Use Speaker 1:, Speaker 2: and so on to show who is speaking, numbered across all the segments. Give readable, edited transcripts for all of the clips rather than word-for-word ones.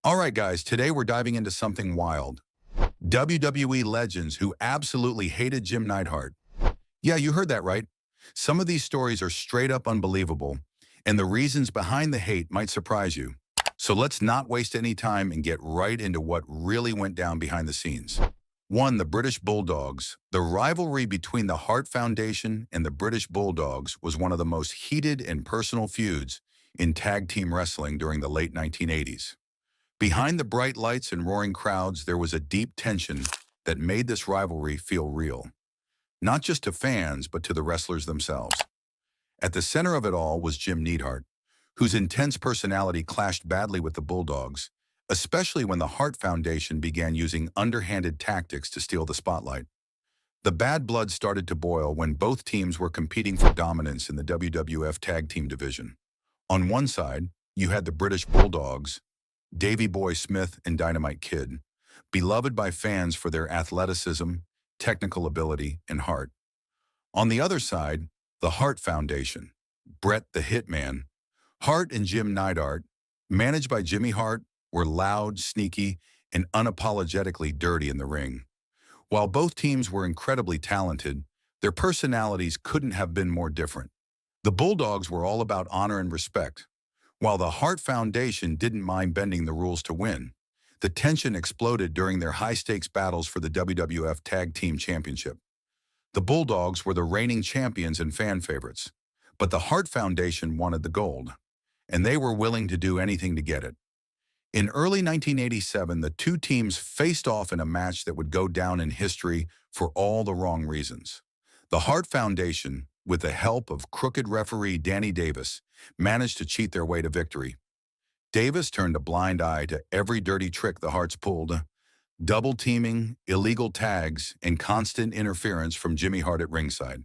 Speaker 1: All right, guys, today we're diving into something wild. WWE legends who absolutely hated Jim Neidhart. Yeah, you heard that right. Some of these stories are straight up unbelievable, and the reasons behind the hate might surprise you. So let's not waste any time and get right into what really went down behind the scenes. 1. The British Bulldogs. The rivalry between the Hart Foundation and the British Bulldogs was one of the most heated and personal feuds in tag team wrestling during the late 1980s. Behind the bright lights and roaring crowds, there was a deep tension that made this rivalry feel real, not just to fans, but to the wrestlers themselves. At the center of it all was Jim Neidhart, whose intense personality clashed badly with the Bulldogs, especially when the Hart Foundation began using underhanded tactics to steal the spotlight. The bad blood started to boil when both teams were competing for dominance in the WWF Tag Team division. On one side, you had the British Bulldogs, Davey Boy Smith and Dynamite Kid, beloved by fans for their athleticism, technical ability, and heart. On the other side, the Hart Foundation, Bret the Hitman. Hart and Jim Neidhart, managed by Jimmy Hart, were loud, sneaky, and unapologetically dirty in the ring. While both teams were incredibly talented, their personalities couldn't have been more different. The Bulldogs were all about honor and respect, while the Hart Foundation didn't mind bending the rules to win. The tension exploded during their high-stakes battles for the WWF Tag Team Championship. The Bulldogs were the reigning champions and fan favorites, but the Hart Foundation wanted the gold, and they were willing to do anything to get it. In early 1987, the two teams faced off in a match that would go down in history for all the wrong reasons. The Hart Foundation, with the help of crooked referee Danny Davis, managed to cheat their way to victory. Davis turned a blind eye to every dirty trick the Harts pulled, double teaming, illegal tags, and constant interference from Jimmy Hart at ringside.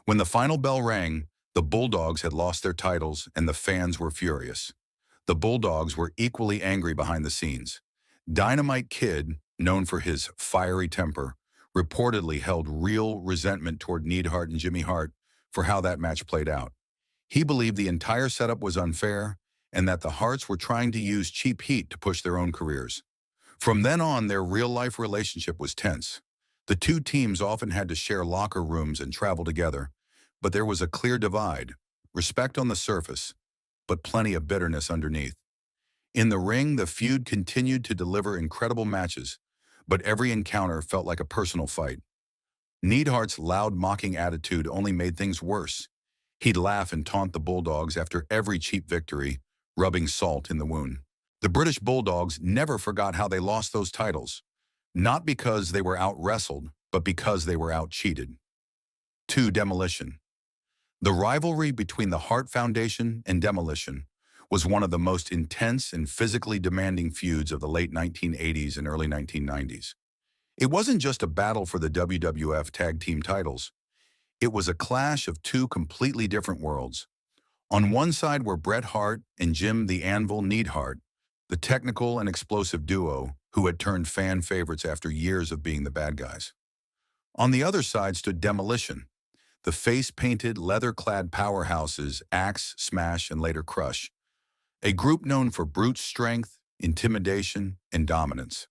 Speaker 1: When the final bell rang, the Bulldogs had lost their titles and the fans were furious. The Bulldogs were equally angry behind the scenes. Dynamite Kid, known for his fiery temper, reportedly held real resentment toward Neidhart and Jimmy Hart for how that match played out. He believed the entire setup was unfair and that the Harts were trying to use cheap heat to push their own careers. From then on, their real-life relationship was tense. The two teams often had to share locker rooms and travel together, but there was a clear divide, respect on the surface, but plenty of bitterness underneath. In the ring, the feud continued to deliver incredible matches, but every encounter felt like a personal fight. Neidhart's loud, mocking attitude only made things worse. He'd laugh and taunt the Bulldogs after every cheap victory, rubbing salt in the wound. The British Bulldogs never forgot how they lost those titles, not because they were out-wrestled, but because they were out-cheated. 2. Demolition. The rivalry between the Hart Foundation and Demolition was one of the most intense and physically demanding feuds of the late 1980s and early 1990s. It wasn't just a battle for the WWF Tag Team titles. It was a clash of two completely different worlds. On one side were Bret Hart and Jim the Anvil Neidhart, the technical and explosive duo who had turned fan favorites after years of being the bad guys. On the other side stood Demolition, the face-painted, leather-clad powerhouses Axe, Smash, and later Crush, a group known for brute strength, intimidation, and dominance.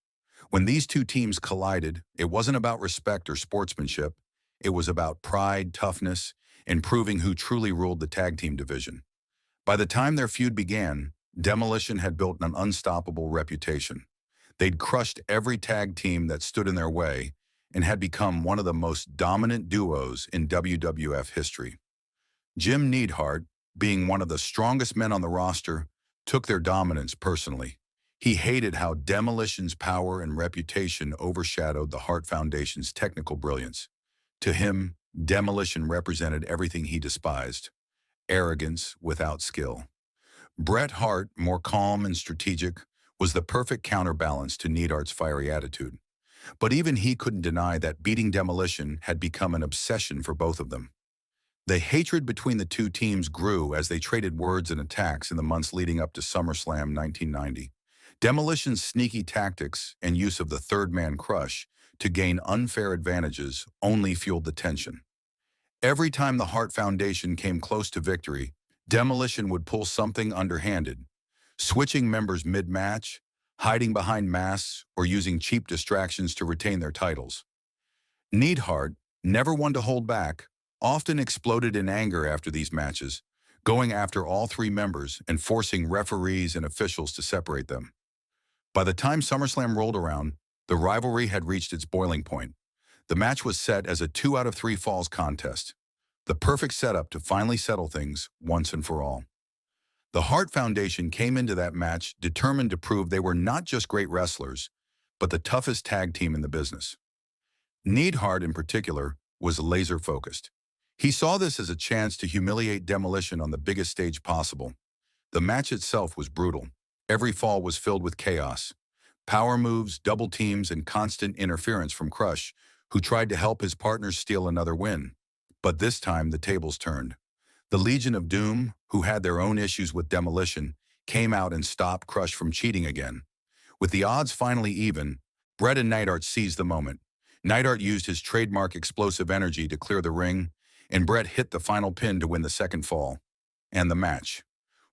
Speaker 1: When these two teams collided, it wasn't about respect or sportsmanship. It was about pride, toughness, and proving who truly ruled the tag team division. By the time their feud began, Demolition had built an unstoppable reputation. They'd crushed every tag team that stood in their way and had become one of the most dominant duos in WWF history. Jim Neidhart, being one of the strongest men on the roster, took their dominance personally. He hated how Demolition's power and reputation overshadowed the Hart Foundation's technical brilliance. To him, Demolition represented everything he despised: arrogance without skill. Bret Hart, more calm and strategic, was the perfect counterbalance to Neidhart's fiery attitude. But even he couldn't deny that beating Demolition had become an obsession for both of them. The hatred between the two teams grew as they traded words and attacks in the months leading up to SummerSlam 1990. Demolition's sneaky tactics and use of the third man crush to gain unfair advantages only fueled the tension. Every time the Hart Foundation came close to victory, Demolition would pull something underhanded, switching members mid-match, hiding behind masks or using cheap distractions to retain their titles. Neidhart, never one to hold back, often exploded in anger after these matches, going after all three members and forcing referees and officials to separate them. By the time SummerSlam rolled around, the rivalry had reached its boiling point. The match was set as a 2 out of 3 falls contest, the perfect setup to finally settle things once and for all. The Hart Foundation came into that match determined to prove they were not just great wrestlers, but the toughest tag team in the business. Neidhart, in particular, was laser-focused. He saw this as a chance to humiliate Demolition on the biggest stage possible. The match itself was brutal. Every fall was filled with chaos. Power moves, double teams, and constant interference from Crush, who tried to help his partners steal another win. But this time, the tables turned. The Legion of Doom, who had their own issues with Demolition, came out and stopped Crush from cheating again. With the odds finally even, Bret and Neidhart seized the moment. Neidhart used his trademark explosive energy to clear the ring, and Bret hit the final pin to win the second fall. And the match.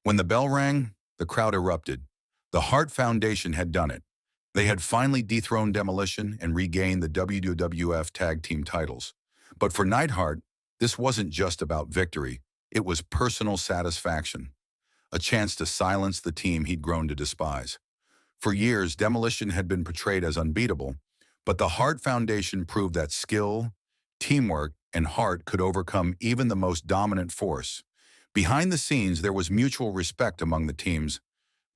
Speaker 1: When the bell rang, the crowd erupted. The Hart Foundation had done it. They had finally dethroned Demolition and regained the WWF Tag Team titles. But for Neidhart, this wasn't just about victory. It was personal satisfaction. A chance to silence the team he'd grown to despise. For years, Demolition had been portrayed as unbeatable, but the Hart Foundation proved that skill, teamwork, and heart could overcome even the most dominant force. Behind the scenes, there was mutual respect among the teams,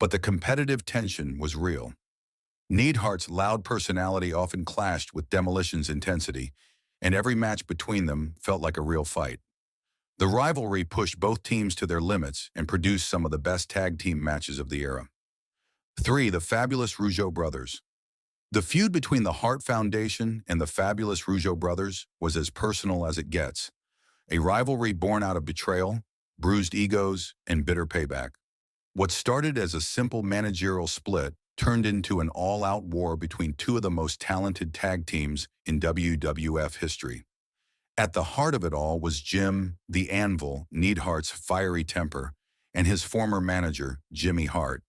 Speaker 1: but the competitive tension was real. Neidhart's loud personality often clashed with Demolition's intensity, and every match between them felt like a real fight. The rivalry pushed both teams to their limits and produced some of the best tag team matches of the era. 3. The Fabulous Rougeau Brothers. The feud between the Hart Foundation and the Fabulous Rougeau Brothers was as personal as it gets, a rivalry born out of betrayal, bruised egos, and bitter payback. What started as a simple managerial split turned into an all-out war between two of the most talented tag teams in WWF history. At the heart of it all was Jim, the Anvil, Neidhart's fiery temper, and his former manager, Jimmy Hart,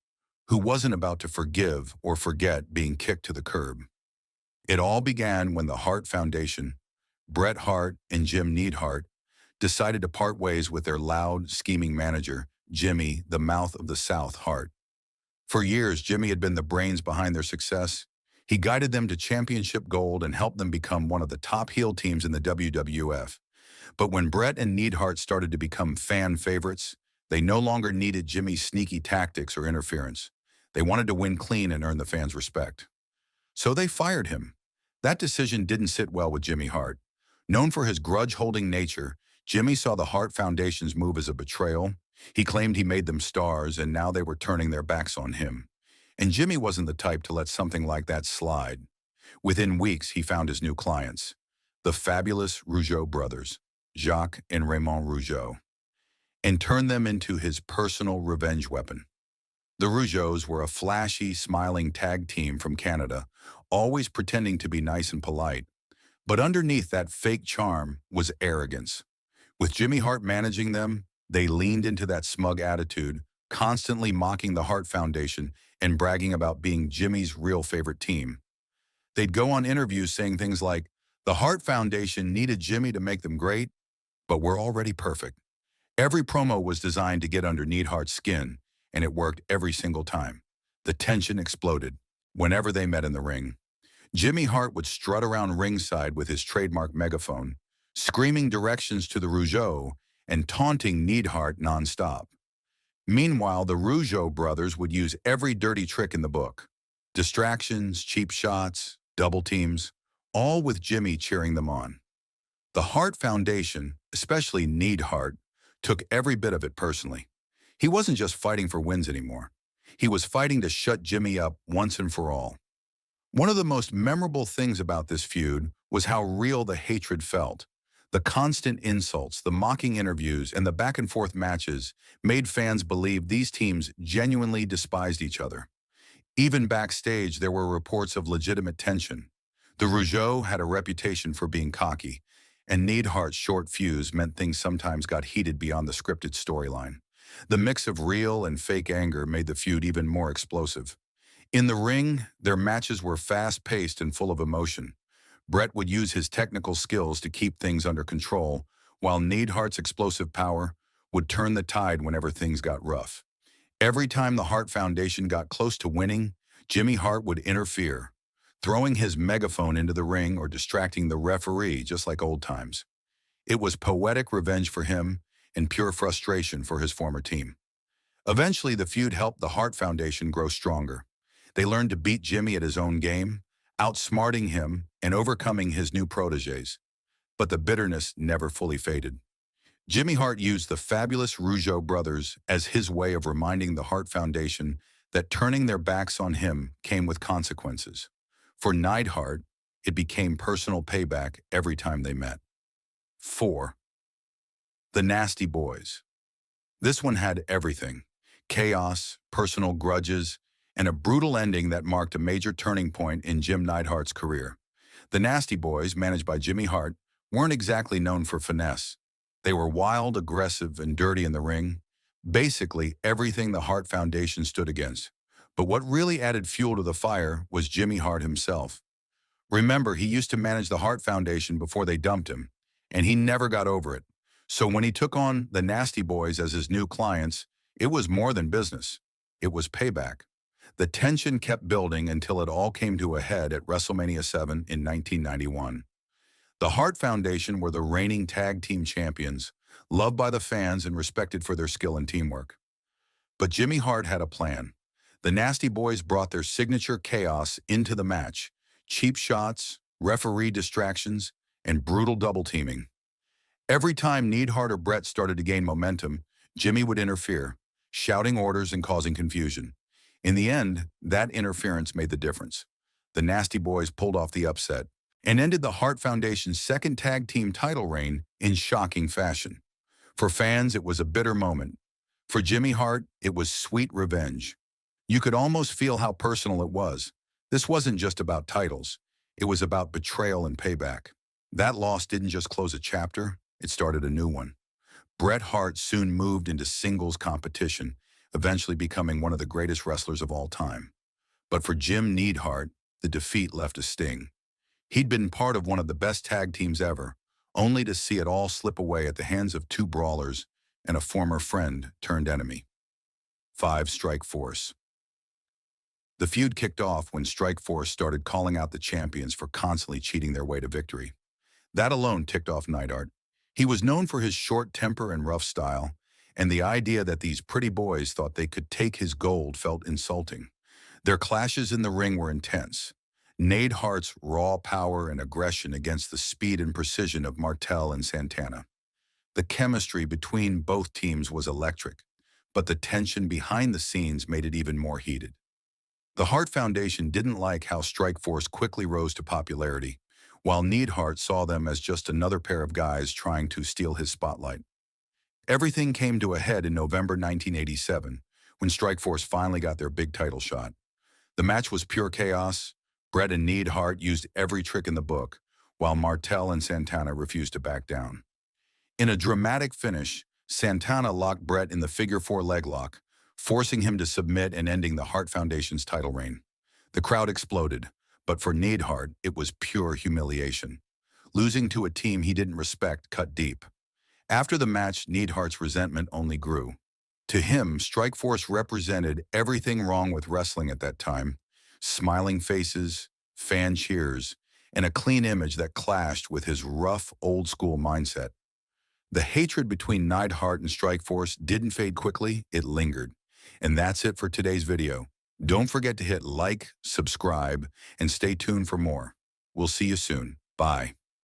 Speaker 1: who wasn't about to forgive or forget being kicked to the curb. It all began when the Hart Foundation, Bret Hart and Jim Neidhart, decided to part ways with their loud, scheming manager, Jimmy, the Mouth of the South Hart. For years, Jimmy had been the brains behind their success. He guided them to championship gold and helped them become one of the top heel teams in the WWF. But when Bret and Neidhart started to become fan favorites, they no longer needed Jimmy's sneaky tactics or interference. They wanted to win clean and earn the fans' respect. So they fired him. That decision didn't sit well with Jimmy Hart. Known for his grudge-holding nature, Jimmy saw the Hart Foundation's move as a betrayal. He claimed he made them stars, and now they were turning their backs on him. And Jimmy wasn't the type to let something like that slide. Within weeks, he found his new clients, the Fabulous Rougeau brothers, Jacques and Raymond Rougeau, and turned them into his personal revenge weapon. The Rougeaus were a flashy, smiling tag team from Canada, always pretending to be nice and polite. But underneath that fake charm was arrogance. With Jimmy Hart managing them, they leaned into that smug attitude, constantly mocking the Hart Foundation and bragging about being Jimmy's real favorite team. They'd go on interviews saying things like, "The Hart Foundation needed Jimmy to make them great, but we're already perfect." Every promo was designed to get under Neidhart's skin, and it worked every single time. The tension exploded whenever they met in the ring. Jimmy Hart would strut around ringside with his trademark megaphone, screaming directions to the Rougeau and taunting Neidhart nonstop. Meanwhile, the Rougeau brothers would use every dirty trick in the book. Distractions, cheap shots, double teams, all with Jimmy cheering them on. The Hart Foundation, especially Neidhart, took every bit of it personally. He wasn't just fighting for wins anymore. He was fighting to shut Jimmy up once and for all. One of the most memorable things about this feud was how real the hatred felt. The constant insults, the mocking interviews, and the back-and-forth matches made fans believe these teams genuinely despised each other. Even backstage, there were reports of legitimate tension. The Rougeau had a reputation for being cocky, and Neidhart's short fuse meant things sometimes got heated beyond the scripted storyline. The mix of real and fake anger made the feud even more explosive. In the ring, their matches were fast-paced and full of emotion. Bret would use his technical skills to keep things under control, while Neidhart's explosive power would turn the tide whenever things got rough. Every time the Hart Foundation got close to winning, Jimmy Hart would interfere, throwing his megaphone into the ring or distracting the referee just like old times. It was poetic revenge for him and pure frustration for his former team. Eventually, the feud helped the Hart Foundation grow stronger. They learned to beat Jimmy at his own game, outsmarting him and overcoming his new protégés. But the bitterness never fully faded. Jimmy Hart used the fabulous Rougeau brothers as his way of reminding the Hart Foundation that turning their backs on him came with consequences. For Neidhart, it became personal payback every time they met. 4. The Nasty Boys. This one had everything: chaos, personal grudges, and a brutal ending that marked a major turning point in Jim Neidhart's career. The Nasty Boys, managed by Jimmy Hart, weren't exactly known for finesse. They were wild, aggressive, and dirty in the ring, basically everything the Hart Foundation stood against. But what really added fuel to the fire was Jimmy Hart himself. Remember, he used to manage the Hart Foundation before they dumped him, and he never got over it. So when he took on the Nasty Boys as his new clients, it was more than business. It was payback. The tension kept building until it all came to a head at WrestleMania 7 in 1991. The Hart Foundation were the reigning tag team champions, loved by the fans and respected for their skill and teamwork. But Jimmy Hart had a plan. The Nasty Boys brought their signature chaos into the match: cheap shots, referee distractions, and brutal double teaming. Every time Neidhart or Bret started to gain momentum, Jimmy would interfere, shouting orders and causing confusion. In the end, that interference made the difference. The Nasty Boys pulled off the upset and ended the Hart Foundation's second tag team title reign in shocking fashion. For fans, it was a bitter moment. For Jimmy Hart, it was sweet revenge. You could almost feel how personal it was. This wasn't just about titles. It was about betrayal and payback. That loss didn't just close a chapter, it started a new one. Bret Hart soon moved into singles competition, eventually becoming one of the greatest wrestlers of all time. But for Jim Neidhart, the defeat left a sting. He'd been part of one of the best tag teams ever, only to see it all slip away at the hands of two brawlers and a former friend turned enemy. 5. Strike Force. The feud kicked off when Strike Force started calling out the champions for constantly cheating their way to victory. That alone ticked off Neidhart. He was known for his short temper and rough style, and the idea that these pretty boys thought they could take his gold felt insulting. Their clashes in the ring were intense. Neidhart's raw power and aggression against the speed and precision of Martel and Santana. The chemistry between both teams was electric, but the tension behind the scenes made it even more heated. The Hart Foundation didn't like how Strike Force quickly rose to popularity, while Neidhart saw them as just another pair of guys trying to steal his spotlight. Everything came to a head in November 1987, when Strike Force finally got their big title shot. The match was pure chaos. Bret and Neidhart used every trick in the book, while Martel and Santana refused to back down. In a dramatic finish, Santana locked Bret in the figure-4 leg lock, forcing him to submit and ending the Hart Foundation's title reign. The crowd exploded, but for Neidhart, it was pure humiliation. Losing to a team he didn't respect cut deep. After the match, Neidhart's resentment only grew. To him, Strike Force represented everything wrong with wrestling at that time: smiling faces, fan cheers, and a clean image that clashed with his rough, old-school mindset. The hatred between Neidhart and Strike Force didn't fade quickly, it lingered. And that's it for today's video. Don't forget to hit like, subscribe, and stay tuned for more. We'll see you soon. Bye.